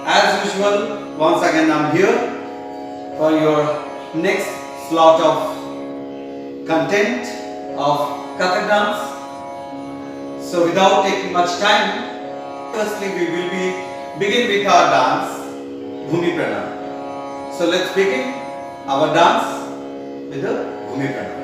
As usual, once again I'm here for your next slot of content of Kathak dance. So without taking much time, firstly we will be begin with our dance Bhumi Pranam. So let's begin our dance with the Bhumi Pranam.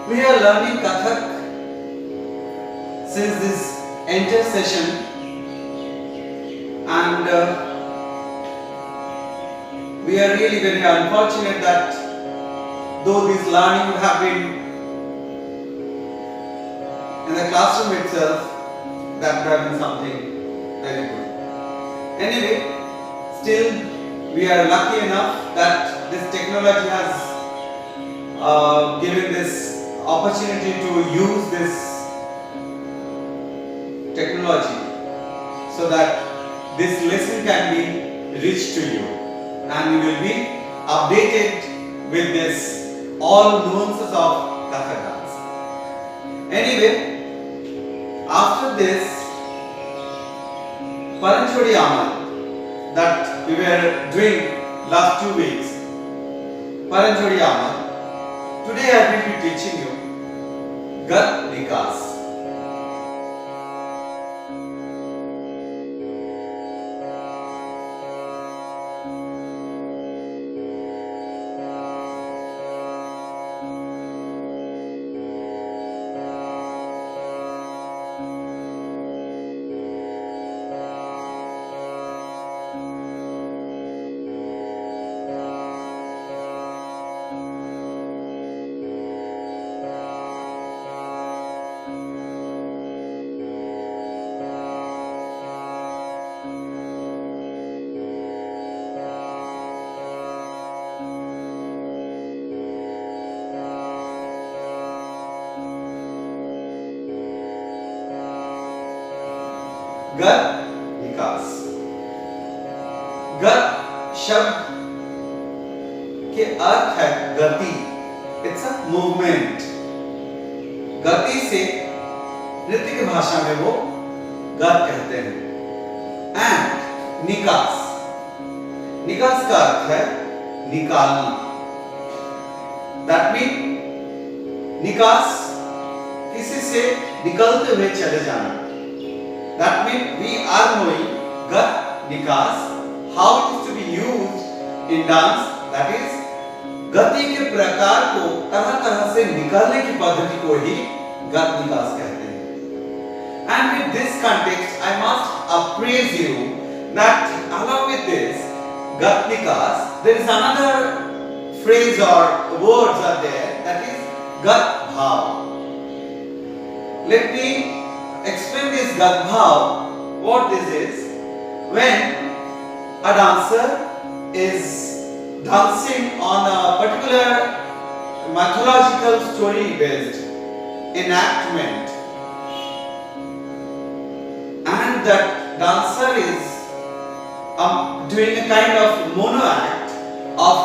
We are learning Kathak since this entire session, and we are really very unfortunate that though this learning would have been in the classroom itself, that would have been something very good. Anyway, still we are lucky enough that this technology has given this opportunity to use this technology so that this lesson can be reached to you and you will be updated with this all nuances of Kathak dance. Anyway, after this Paranchodi Amal that we were doing last 2 weeks, Paranchodi Amal, today I will be teaching you Gat Vikas. गत विकास. गत शब्द के अर्थ है गति. It's a movement. गति से नृत्य की भाषा में वो गत कहते हैं. एंड निकास. निकास का अर्थ है निकालना. दैट मीन निकास किसी से निकलते हुए चले जाना. That means we are knowing Gat Vikas, how it is to be used in dance. That is, गति के प्रकार को तरह तरह से निकालने की पद्धति को ही गत विकास कहते हैं. And with this context, I must appraise you that along with this Gat Vikas, there is another phrase or words are there, that is Gat Bhav. Let me explain this Gat Bhav. What this is: when a dancer is dancing on a particular mythological story based enactment, and that dancer is doing a kind of mono act of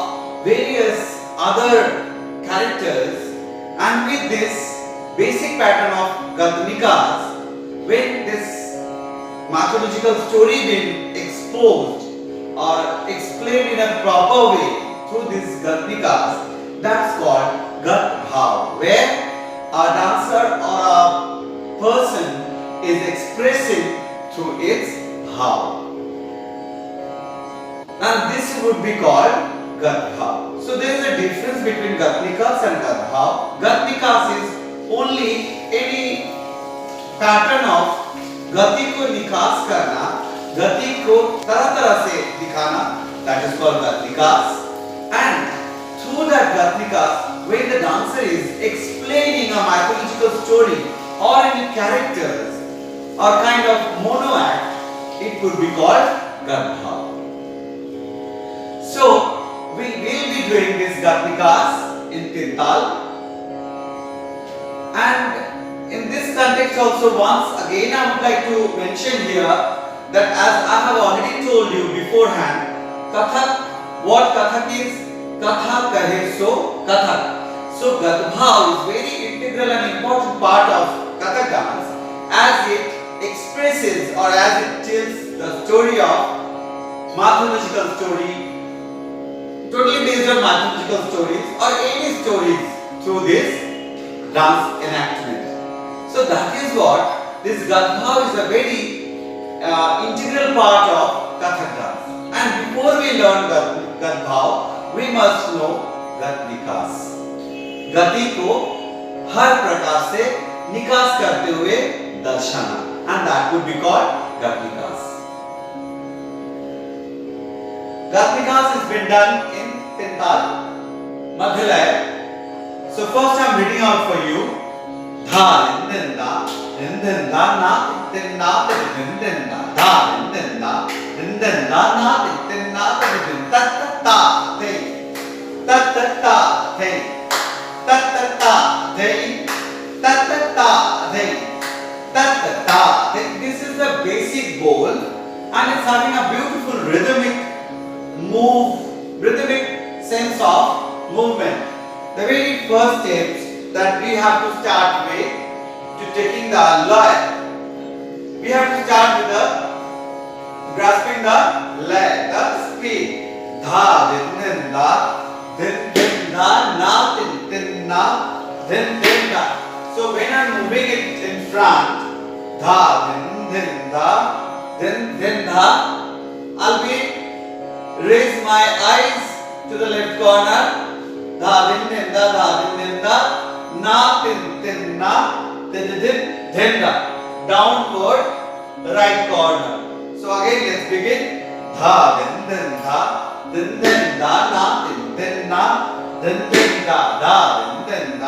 various other characters, and with this basic pattern of Gat Vikas, when this mythological story been exposed or explained in a proper way through this Gat Vikas, that's called Gat Bhav, where a dancer or a person is expressing through its bhav. And this would be called Gat Bhav. So there is a difference between Gat Vikas and Gat Bhav. Gat Vikas is only any pattern of गति को निकास करना, गति को तरह तरह से दिखाना, that is called गत विकास. And through that गत विकास, when the dancer is explaining a mythological story or any characters or kind of mono act, it could be called Gat Bhav. So we will be doing this Gat Vikas in Tirtal, and in this context also, once again I would like to mention here that as I have already told you beforehand, Kathak, what Kathak is? Katha kahe so Kathak. So Gadbhav is very integral and important part of Kathak dance as it expresses or as it tells the story of mythological story, totally based on mythological stories or any stories through this dance enactment. So that is what this Gadbhav is a very integral part of Kathak dance. And before we learn Gadbhav, we must know Gat Nikas. गति को हर प्रकार से निकास करते हुए दर्शाना, and that would be called Gat Nikas. Gat Nikas has been done in Tintal, Madhyalaya. So first I am reading out for you. Dha rindinda, rindinda na tinna rindinda, dha rindinda, rindinda na tinna rindinda, ta ta ta te, ta ta ta te. Ta ta ta they, ta ta ta they, ta ta ta they. This is the basic bowl, and it's having a beautiful rhythmic sense of movement. The very first steps that we have to start with to taking the lay. We have to start with the grasping the lay, the speed. Dha din da. Then da na tin na then da. So when I am moving it in front, dha then da then da, I'll be raise my eyes to the left corner, dha then da na tin na then da, downward right corner. So again let's begin. Dha then da then da na then na then da then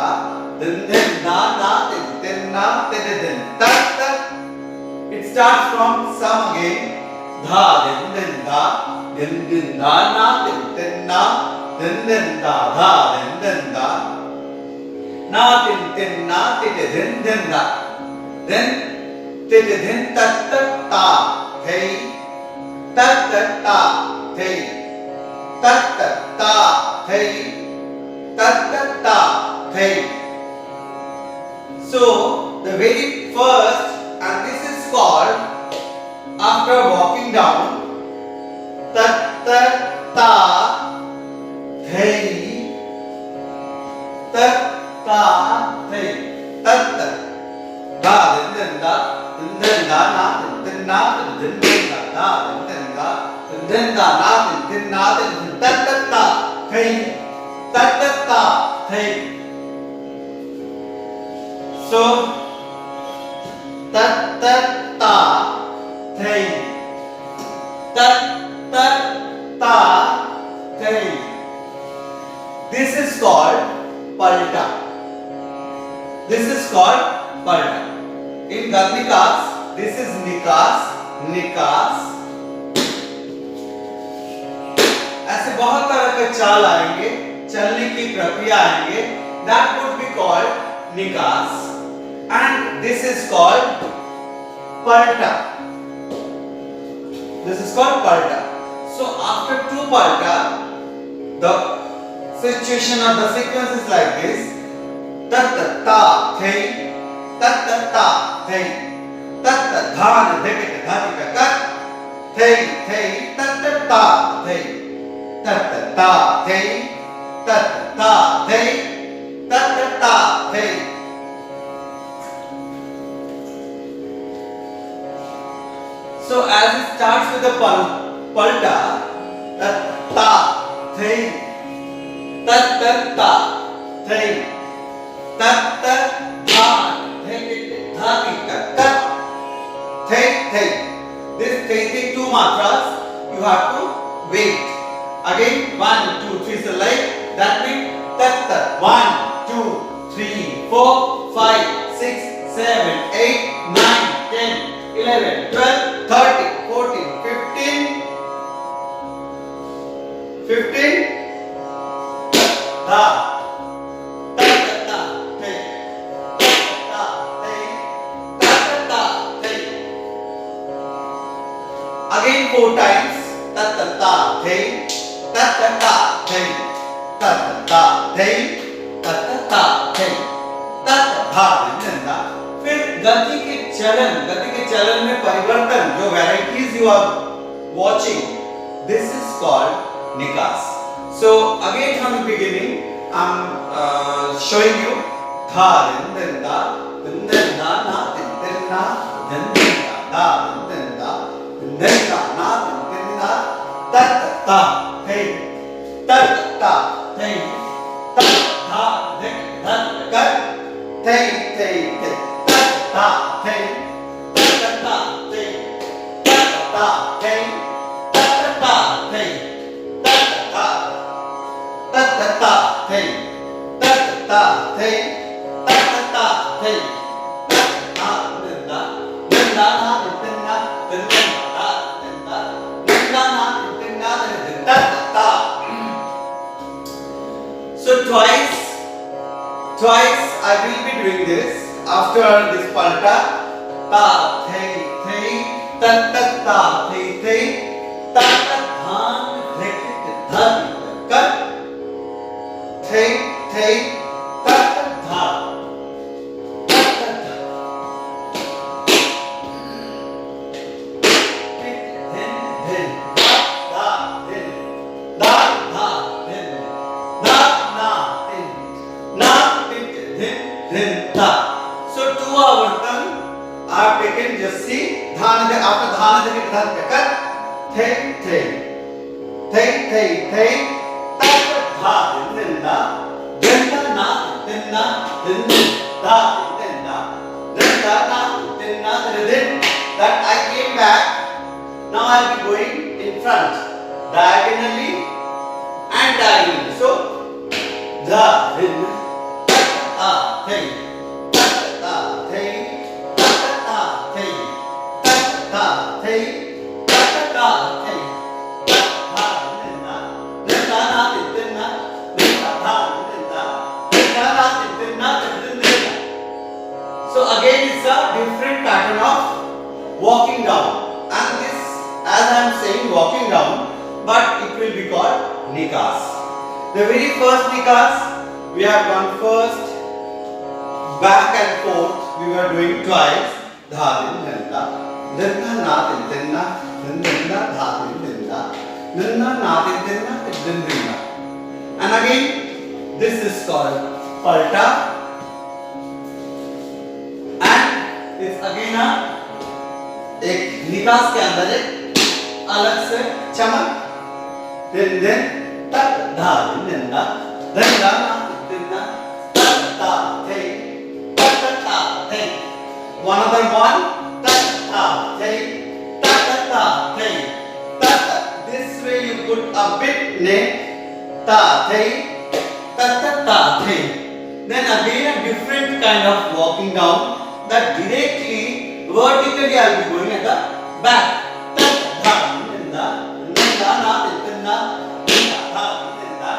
da na then na then ta ta. It starts from some again. Dha then da na then na then da then da na then da then ta ta ta hey ta ta ta hey ta ta ta hey ta ta ta hey. So the very first, and this is called after walking down, ta ta ta hey ta ta hey ta ta da then da na then na then da then na then ta ta ta hey ta ta ta hey. So ta ta ta hey ta ta ta hey. This is called palta. This is called palta. In Gat Nikas, this is nikas. ऐसे बहुत तरह के चाल आएंगे, चलने की प्रक्रिया आएंगे, that would be called nikas, and this is called palta. This is called palta. So after two palta, the situation or the sequence is like this: ta ta ta thay, ta ta ta thay, ta ta dhan dheke dhati ka thay ta ta ta thay. Ta ta ta thay, ta ta ta thay, ta ta ta thay. So as it starts with the palta, ta ta thay, ta ta ta thay, ta ta dhan dheke dhati ka thay. This taking two matras, you have to wait. Again 1, 2, 3 is like that means ta ta 1, 2, 3, 4, 5, 6, 7, 8, 9, 10, 11, 12, 13, 14, 15 da ta ta ta hey ta ta hey Again 4 times. Ta ta ta thei, ta ta ta thei, ta ta ta thei, ta ta ta thei, ta ta tha din da. फिर गति के चलन में परिवर्तन, जो varieties you are watching, this is called nikas. So again from the beginning, I'm showing you tha din da na din na din da din da na din da ta ta thei ta ta thei ta tha din da ka thei thei thei ta thei ta ta thei ta ta thei ta ta thei ta ta ta ta thei ta ta thei ta ta thei ta din da na din na din da din da na din na din ta ta. So twice I will be doing this. After this palta, ta thei thei ta ta ta thei thei ta ta dhan thei dhan ka thei thei ta ta dha ta ta dha then da then da dha then na na then na then da. So 2 avartan I have taken, just see, dhan after dhan dhan kat thei thei thei thei thei ta ta dha din da din da na din da din da din da na din na din. That I came back. Now I will be going in front diagonally and diagonally. So da din ta thei So again it's a different pattern of walking down, and this, as I am saying, walking down, but it will be called nikas. The very first nikas we have gone first, back and forth we were doing twice. Dha din da din na din na din da dha din da na din na din da. And again this is called palta, and it's again एक निकास के अंदर एक अलग से चमक दिन तक धा दिन ना दिन ना ta thei ta thei. One other one, ta thei ta thei ta. This way you put a bit neck, ta thei ta thei. Then again a different kind of walking down, that directly vertically I will be going at the back. Ta dha din da na din na din da din da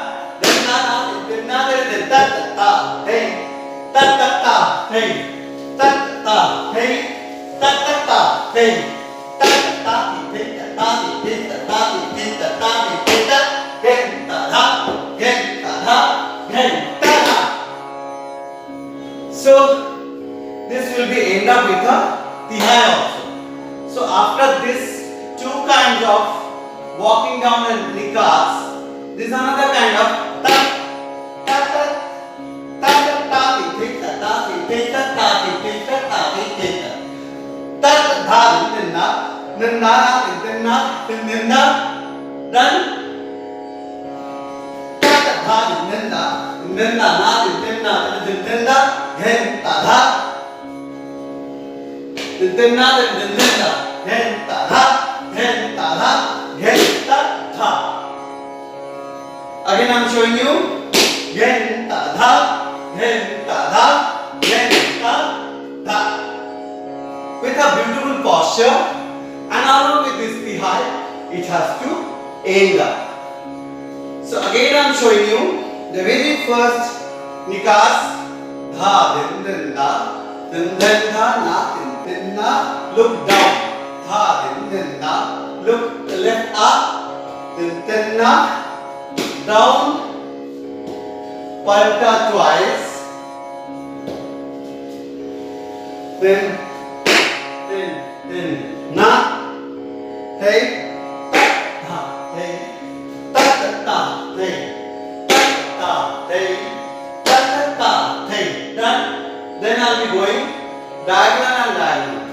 din na din ta ta thei ta thei ta thei ta thei ta thei ta thei ta thei ta thei ta gen ta dha gen ta dha gen ta dha. So this will be end up with a tihai also. So after this 2 kinds of walking down and nikas, this is another kind of ta ta ta ta ta thei ta thei ta thei ta thei ta dha din na din na then ta dha din na din na gen ta dha din na gen ta dha gen ta dha. Again I am showing you gen ta dha gen ta dha with a beautiful posture, and along with this tihai it has to end up. So again I am showing you the very first nikas, dha din da din da na din na, look down, dha din da look left up, then tenna, down, palta twice, then na, hey, ta, hey, ta, hey, ta, hey, ta, hey, done. Then I'll be going diagonal and diagonal.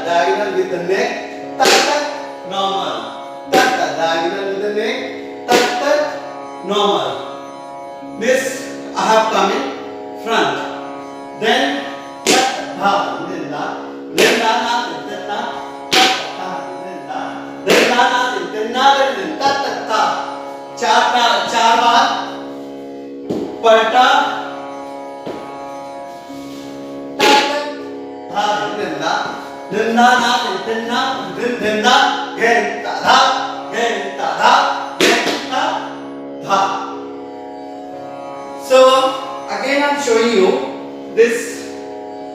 Diagonal with the neck, normal. Diagonal with the neck, normal. This I have come in front. Then चार बार पलटा So again I'm showing you this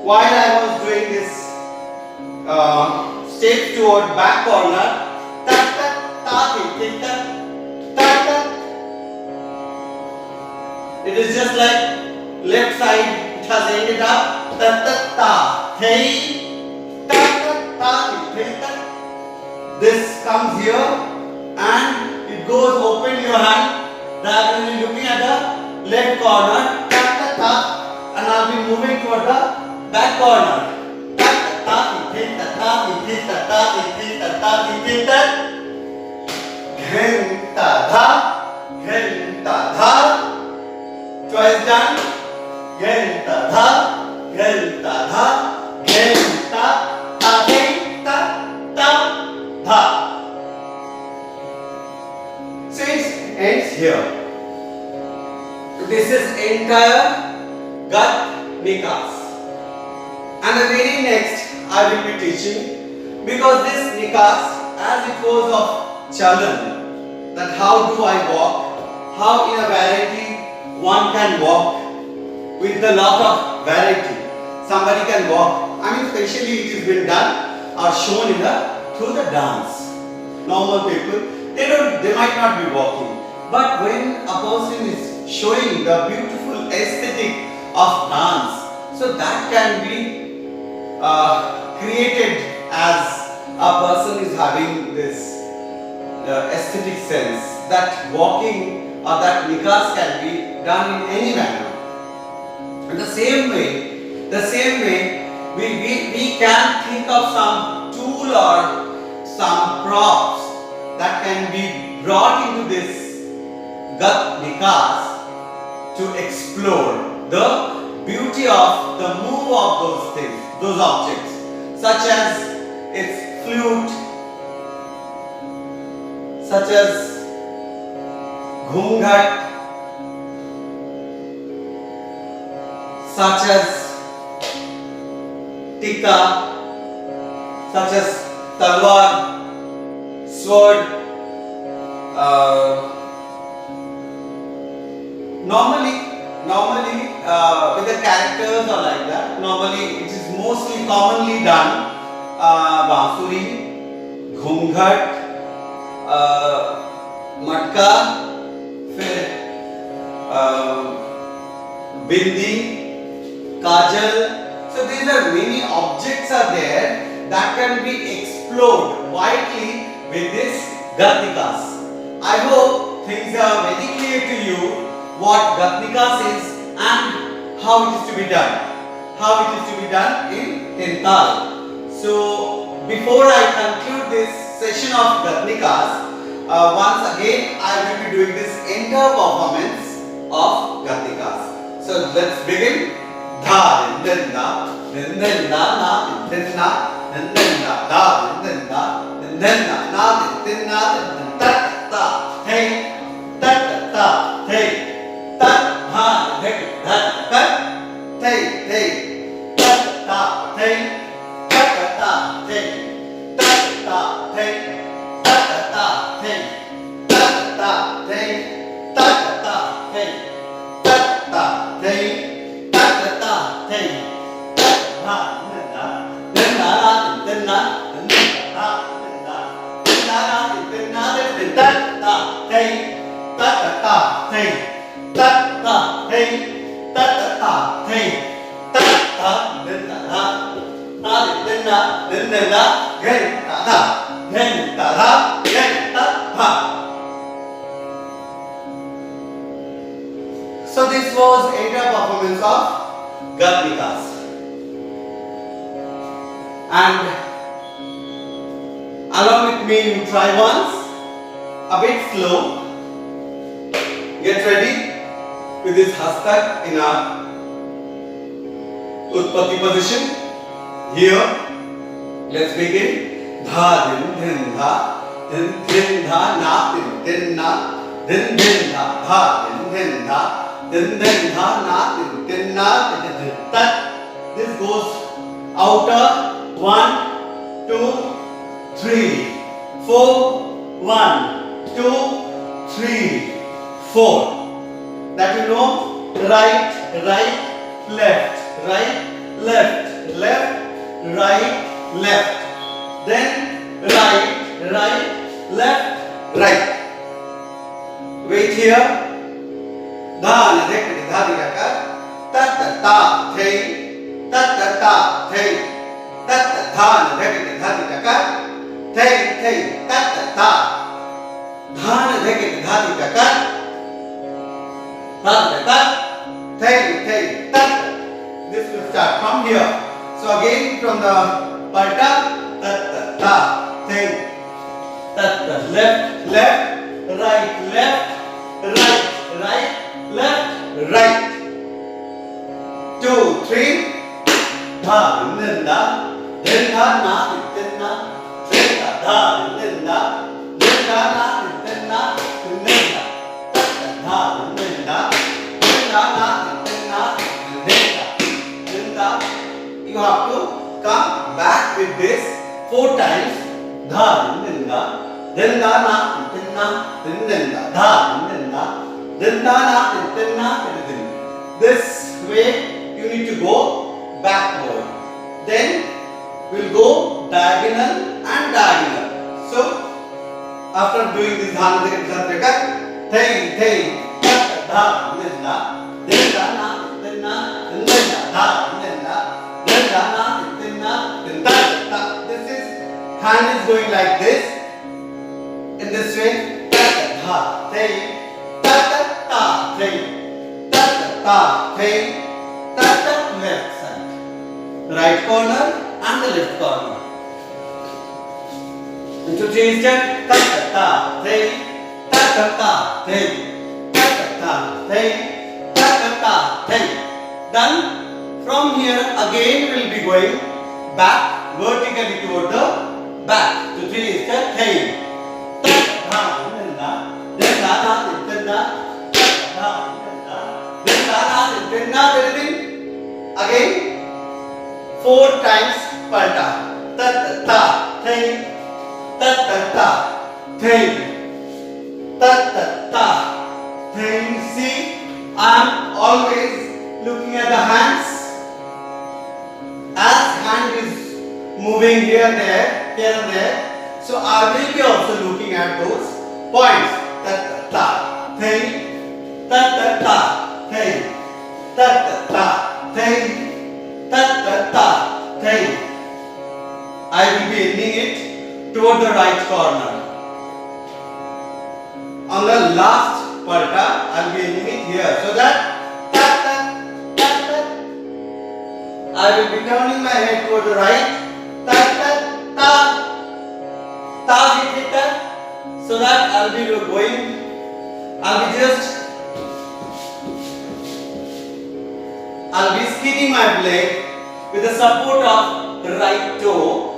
while I was doing this step toward back corner. It is just like left side, it has ended up. This comes here and it goes open your hand, diagonally looking at the left corner, and I'll be moving toward the back corner. Twice done. Genta dha, genta dha, genta ta, genta ta, dha. So it ends here. This is entire Gat Nikas. And the very next I will be teaching, because this Nikas, as it was of Chalan, that how do I walk, how in a variety one can walk with a lot of variety. Somebody can walk. I mean, especially it has been done or shown in through the dance. Normal people, they might not be walking. But when a person is showing the beautiful aesthetic of dance, so that can be created as a person is having this aesthetic sense, that walking or that nikas can be done in any manner. In the same way, we can think of some tool or some props that can be brought into this Gat Nikas to explore the beauty of the move of those things, those objects, such as its flute, such as घूंघट, such as tika, such as talwar, sword. Normally with the characters or like that, normally it is mostly commonly done बांसुरी, घूंघट, मटका, फिर बिंदी, काजल. So these are many objects are there that can be explored widely with this Gat Nikas. I hope things are very clear to you what Gat Nikas is and how it is to be done. How it is to be done in Tental. So before I conclude this session of Gat Nikas, once again I will be doing this entire performance of Gat Nikas. So let's begin. Dha, then da, then da, na, then na, then da, da, then da, then na, then na, then ta, ta, hey, ta, ta, hey, ta, ha, hey, ta, ta, hey, hey, ta, ta, hey, ta, ta, hey, ta, ta, hey, ta, ta, hey, ta, ta, hey, ta, ta, hey, ta, ta, hey. Hey, ta ta thing ta ta thing ta ta ta thing ta ta then ta ta ta then na then ta ta then ta ta then ta ta. So this was Aida performance of Gat-Vikas. And along with me, you try once, a bit slow. Get ready with this hastak in a Utpatti position. Here, let's begin. Dha din din dha na din na din dha dha din dha na din na tat. This goes outer 1 2 3 4 1 2 3 4. That you know, right left right left right left, then right left right. Wait here. Dha na dekh dha diya kar ta ta ta thei ta ta ta thei ta ta dha na dekh dha diya kar thei ta ta ta dha na dekh dha diya kar ta ta ta thei ta. This will start from here. So again from the palta ta ta ta thei ta ta left right left right 2 3 dha din da na din na then da dha din da na din na din da dha din da na din na din da. You have to come back with this 4 times. Dha din da na din na din da dha din da na din na. This way you need to go backward. Then we'll go diagonal and diagonal. So after doing this dha na din da thei dha din da na din na dha din da na din na. This is hand is going like this. In this way, ta ta thei ta ta ta thei ta ta ta thei ta ta left side, right corner and the left corner. Into three step ta ta ta thei ta ta ta thei ta ta ta thei ta ta ta thei. Then from here again we will be going back vertically toward the back to three step thei ta ta din da then da na din da ta din da then da na din. Again 4 times palta ta ta ta thei ta ta ta thei ta ta ta thei. See, I am always looking at the hands. As hand is moving here and there, so I will be also looking at those points. Ta ta ta thei ta ta ta thei ta ta ta thei ta ta ta thei. I will be ending it toward the right corner. On the last palta, I will be ending it here, so that ta ta ta ta. I will be turning my head toward the right. Ta ta ta ta ta. So that I'll be going. I'll be skidding my leg with the support of the right toe.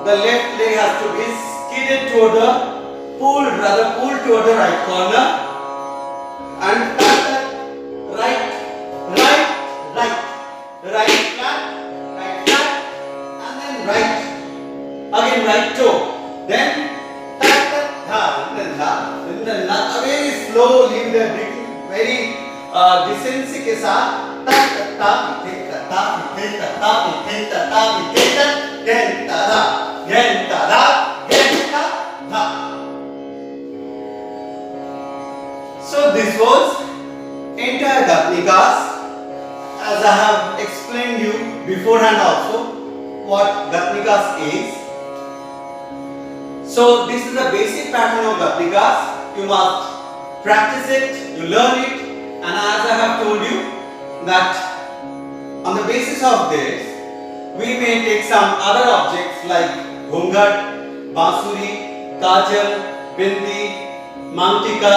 The left leg has to be skidded toward the pulled toward the right corner. And right flat, and then right. Again right toe. Then very slowly with a very decency के साथ So Gatnikas. As I have explained you beforehand also what Gatnikas is. So this is the basic pattern of Gatnikas. You must practice it, you learn it, and as I have told you that on the basis of this we may take some other objects like Ghungat, Bansuri, Kajal, Bindi, Mangtika,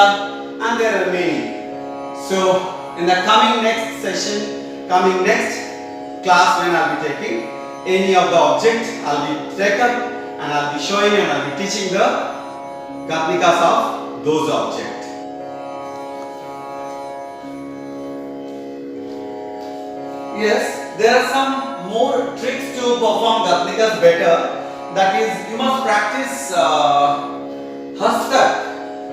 and there are many. So in the coming next session, coming next class when I will be taking any of the objects, I will be taken and I will be showing and I will be teaching the Gatnikas of those objects. Yes, there are some more tricks to perform Gatnikas better. That is, you must practice Hastak.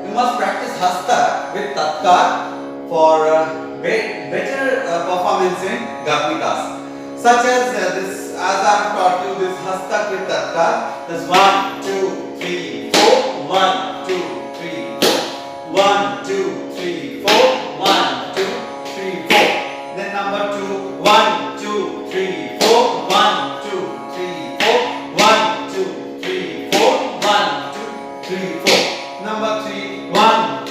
You must practice Hastak with Tatkar for better performance in Gatnikas. Such as this, as I have taught you, this Hastak with Tatkar. This 1, 2, 3, 4, 1, 2, 3, 4, 1, 2, 3, 4, 1, 2, 3, 4. Then number 2, 1, 2, 3, 4, 1, 2, 3, 4, 1, 2, 3, 4, 1, 2, 3, 4. Number 3, 1,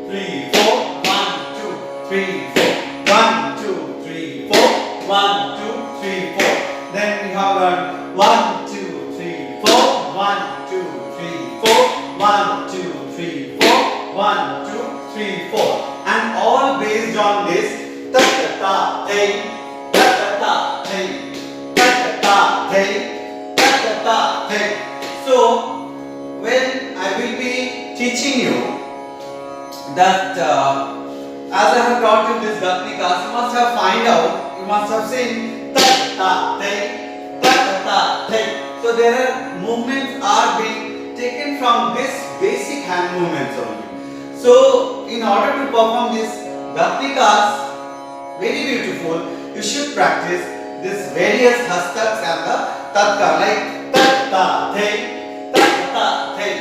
3, 4, 1, 2, 3, 4, 1, 2, 3, 4, 1, 2, 3, 4. Then we have learned 1, 2, 3, 4, 1, 2, 3, 4, 1, 2, 3, 4, 1, 2, 3, 4. And all based on this ta ta hey, ta ta hey, ta ta hey, ta ta hey. So when I will be teaching you that as I have taught you this Gatnikas, you must have find out, you must have seen ta ta hey, ta ta hey. So there are movements are being taken from this basic hand movements only. So in order to perform this Gatnikas very beautiful, you should practice this various hastaks and the tatkar like ta ta thay, ta ta thay,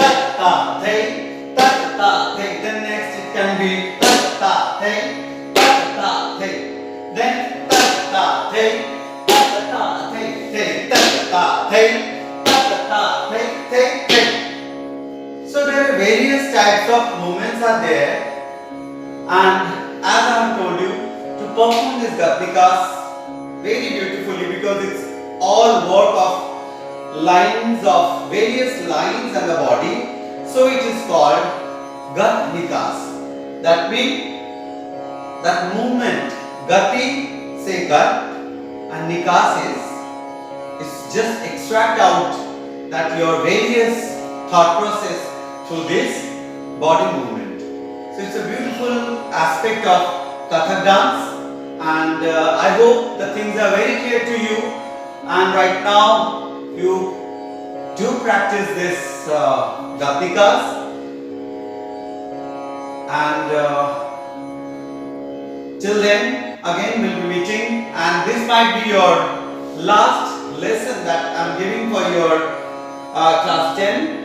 ta ta thay, ta ta thay. Then next it can be ta ta thay, ta ta thay. Then ta ta thay, ta ta thay, thay, ta ta thay, ta ta thay, thay, thay. So there are various types of movements are there, and as I have told you, to perform this Gatnikas very beautifully, because it's all work of lines of various lines on the body. So it is called Gatnikas. That means that movement Gati say Gat and Nikas is just extract out that your various thought process through this body movement. So it's a beautiful aspect of Kathak dance, and I hope the things are very clear to you, and right now you do practice this Gatnikas, and till then again we'll be meeting, and this might be your last lesson that I'm giving for your class 10.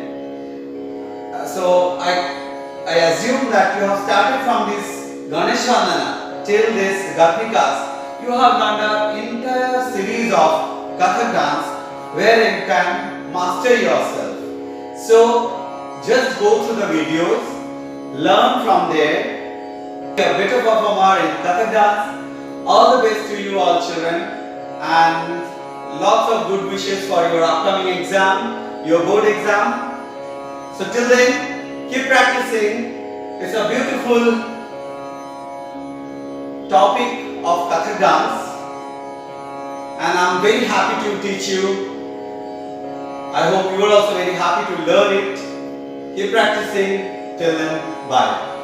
So I assume that you have started from this Ganesh Vandana till this Gatnikas. You have done an entire series of Kathak dance where you can master yourself. So just go through the videos, learn from there, be a better performer in Kathak dance. All the best to you all children, and lots of good wishes for your upcoming exam, your board exam. So till then, keep practicing. It's a beautiful topic of Kathak dance, and I'm very happy to teach you. I hope you are also very happy to learn it. Keep practicing. Till then, bye.